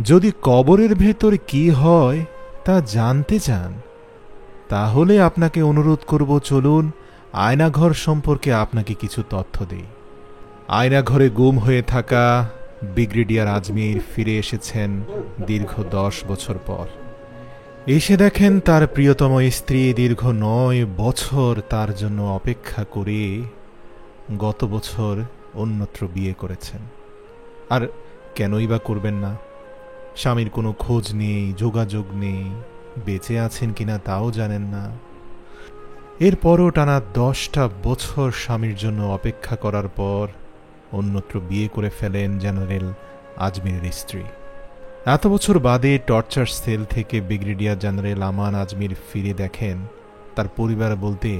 যদি কবরের ভেতর কি হয় তা জানতে চান, তাহলে আপনাকে অনুরোধ করব, চলুন আয়নাঘর সম্পর্কে আপনাকে কিছু তথ্য দেই। আয়নাঘরে গুম হয়ে থাকা ব্রিগেডিয়ার আজমির ফিরে এসেছেন দীর্ঘ 10 বছর পর। এসে দেখেন তার প্রিয়তম স্ত্রী দীর্ঘ 9 বছর তার জন্য অপেক্ষা করে গত বছর অন্যত্র বিয়ে করেছেন। আর কেনই বা করবেন না? স্বামীর কোনো খোঁজ নেই, যোগাযোগ নেই, বেঁচে আছেন কিনা তাও জানেন না। এরপরও টানা 10টা বছর স্বামীর জন্য অপেক্ষা করার পর অন্যত্র বিয়ে করে ফেলেন জেনারেল আজমিরের স্ত্রী। এত বছর বাদে টর্চার সেল থেকে ব্রিগেডিয়ার জেনারেল আমান আজমির ফিরে দেখেন তার পরিবার বলতে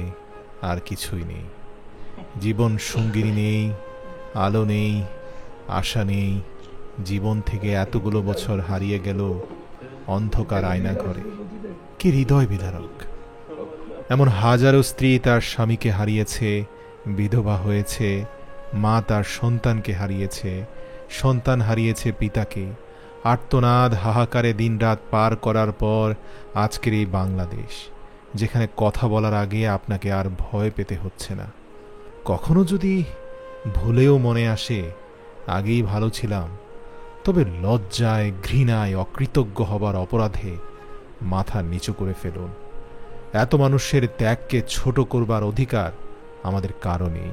আর কিছুই নেই। জীবন সঙ্গিনী নেই, আলো নেই, আশা নেই। জীবন থেকে এতগুলো বছর হারিয়ে গেল অন্ধকার আয়না ঘরে। কি হৃদয় বিদারক! এমন হাজারো স্ত্রী তার স্বামীকে হারিয়েছে, বিধবা হয়েছে, মা তার সন্তানকে হারিয়েছে, সন্তান হারিয়েছে পিতাকে। আর্তনাদ হাহাকারে দিনরাত পার করার পর আজকের এই বাংলাদেশ, যেখানে কথা বলার আগে আপনাকে আর ভয় পেতে হচ্ছে না। কখনো যদি ভুলেও মনে আসে আগেই ভালো ছিলাম, তবে লজ্জায়, ঘৃণায়, অকৃতজ্ঞ হবার অপরাধে মাথা নিচু করে ফেলুন। এত মানুষের ত্যাগকে ছোট করবার অধিকার আমাদের কারো নেই।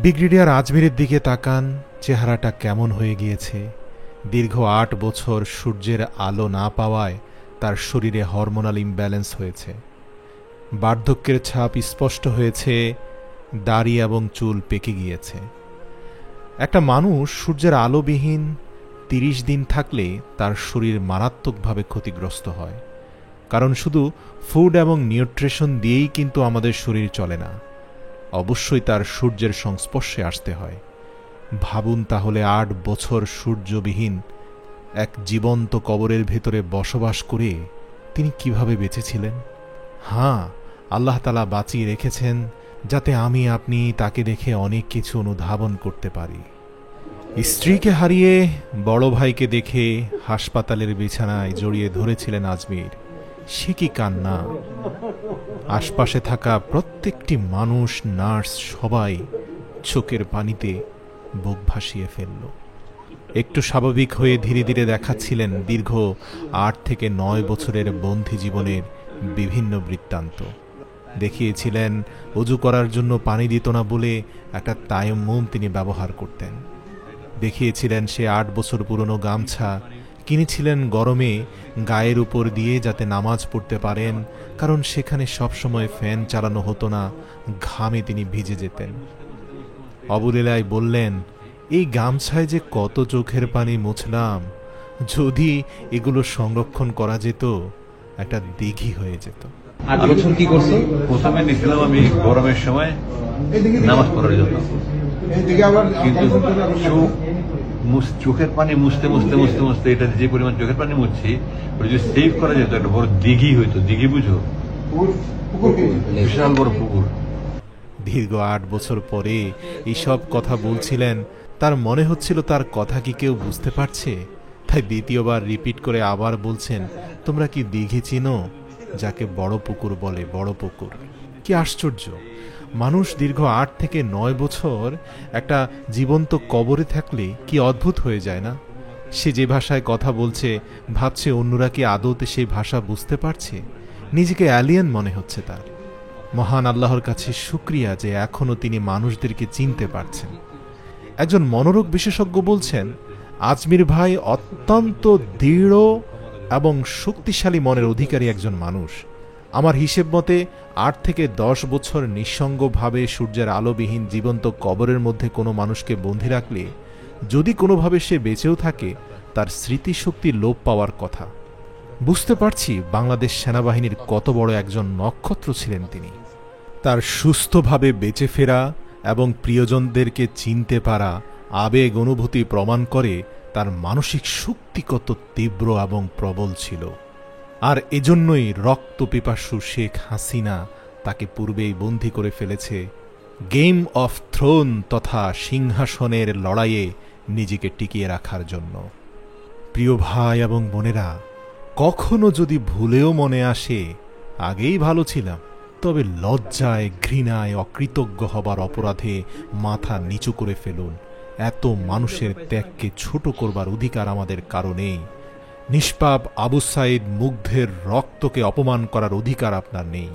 ব্রিগেডিয়ার আজমিরের দিকে তাকান, চেহারাটা কেমন হয়ে গিয়েছে। দীর্ঘ 8 বছর সূর্যের আলো না পাওয়ায় তার শরীরে হরমোনাল ইমব্যালেন্স হয়েছে। বার্ধক্যের ছাপ স্পষ্ট হয়েছে, দাড়ি এবং চুল পেকে গিয়েছে। একটা মানুষ সূর্যের আলোবিহীন 30 দিন থাকলে তার শরীর মারাত্মকভাবে ক্ষতিগ্রস্ত হয়। কারণ শুধু ফুড এবং নিউট্রিশন দিয়েই কিন্তু আমাদের শরীর চলে না, অবশ্যই তার সূর্যের সংস্পর্শে আসতে হয়। ভাবুন তাহলে 8 বছর সূর্যবিহীন এক জীবন্ত কবরের ভেতরে বসবাস করে তিনি কিভাবে বেঁচেছিলেন। হ্যাঁ, আল্লাহ তাআলা বাঁচিয়ে রেখেছেন যাতে আমি আপনি তাকে দেখে অনেক কিছু অনুধাবন করতে পারি। স্ত্রীকে হারিয়ে বড় ভাইকে দেখে হাসপাতালের বিছানায় জড়িয়ে ধরেছিলেন আজমির। সে কি কান্না! আশপাশে থাকা প্রত্যেকটি মানুষ, নার্স, সবাই চোখের পানিতে বুক ভাসিয়ে ফেলল। একটু স্বাভাবিক হয়ে ধীরে ধীরে দেখাচ্ছিলেন দীর্ঘ 8 থেকে 9 বছরের বন্দী জীবনের বিভিন্ন বৃত্তান্ত। দেখিয়েছিলেন ওযু করার জন্য পানি দিত না বলে একটা তায়াম্মুম তিনি ব্যবহার করতেন। দেখিয়েছিলেন সে 8 বছর পুরনো গামছা কিনেছিলেন গরমে গায়ের উপর দিয়ে যাতে নামাজ পড়তে পারেন, কারণ সেখানে সবসময় ফ্যান চালানো হতো না, ঘামে তিনি ভিজে যেতেন। অবলীলায় বললেন, এই গামছায় যে কত চোখের পানি মুছলাম, যদি এগুলো সংরক্ষণ করা যেত একটা দিঘি হয়ে যেত। 8 বছর কি করছো? প্রথমে নিয়েছিলাম আমি গরমের সময় নামাজ পড়ার জন্য, কিন্তু চোখের পানি মুছতে মুছতে মুছতে মুছতে এটা যে পরিমাণ চোখের পানি মুছছি, ওটা যদি সেভ করা যেত একটা বড় দিঘি হইতো। দিঘি বুঝো? বিশাল বড় পুকুর। দীর্ঘ 8 বছর পরে এইসব কথা বলছিলেন, তার মনে হচ্ছিল তার কথা কি কেউ বুঝতে পারছে। তাই দ্বিতীয়বার রিপিট করে আবার বলছেন, তোমরা কি দিঘি চিনো? যাকে বড় পুকুর বলে, বড় পুকুর। কি আশ্চর্য! মানুষ দীর্ঘ 8 থেকে 9 বছর একটা জীবন্ত কবরে থাকলে কি অদ্ভুত হয়ে যায় না? সে যে ভাষায় কথা বলছে, ভাবছে অন্যরা কি আদৌতে সেই ভাষা বুঝতে পারছে। নিজেকে অ্যালিয়েন মনে হচ্ছে তার। মহান আল্লাহর কাছে শুকরিয়া যে এখনো তিনি মানুষদেরকে চিনতে পারছেন। একজন মনোরোগ বিশেষজ্ঞ বলছেন, আজমির ভাই অত্যন্ত দৃঢ় এবং শক্তিশালী মনের অধিকারী একজন মানুষ। আমার হিসেব মতে 8 থেকে 10 বছর নিঃসঙ্গভাবে সূর্যের আলোবিহীন জীবন্ত কবরের মধ্যে কোনো মানুষকে বন্দী রাখলে যদি কোনোভাবে সে বেঁচেও থাকে, তার স্মৃতিশক্তি লোপ পাওয়ার কথা। বুঝতে পারছি বাংলাদেশ সেনাবাহিনীর কত বড় একজন নক্ষত্র ছিলেন তিনি। তার সুস্থভাবে বেঁচে ফেরা এবং প্রিয়জনদেরকে চিনতে পারা আবেগ অনুভূতি প্রমাণ করে তার মানসিক শক্তি কত তীব্র এবং প্রবল ছিল। আর এজন্যই রক্তপিপাসু শেখ হাসিনা তাকে পূর্বেই বন্দী করে ফেলেছে গেম অফ থ্রোন তথা সিংহাসনের লড়াইয়ে নিজেকে টিকিয়ে রাখার জন্য। প্রিয় ভাই এবং বোনেরা, কখনো যদি ভুলেও মনে আসে আগেই ভালো ছিলাম, তবে লজ্জায়, ঘৃণায়, অকৃতজ্ঞ হবার অপরাধে মাথা নিচু করে ফেলুন। এত মানুষের ত্যাগকে ছোট করবার অধিকার আমাদের কারো নেই। নিষ্পাপ আবু সাঈদ মুগ্ধের রক্তকে অপমান করার অধিকার আপনার নেই।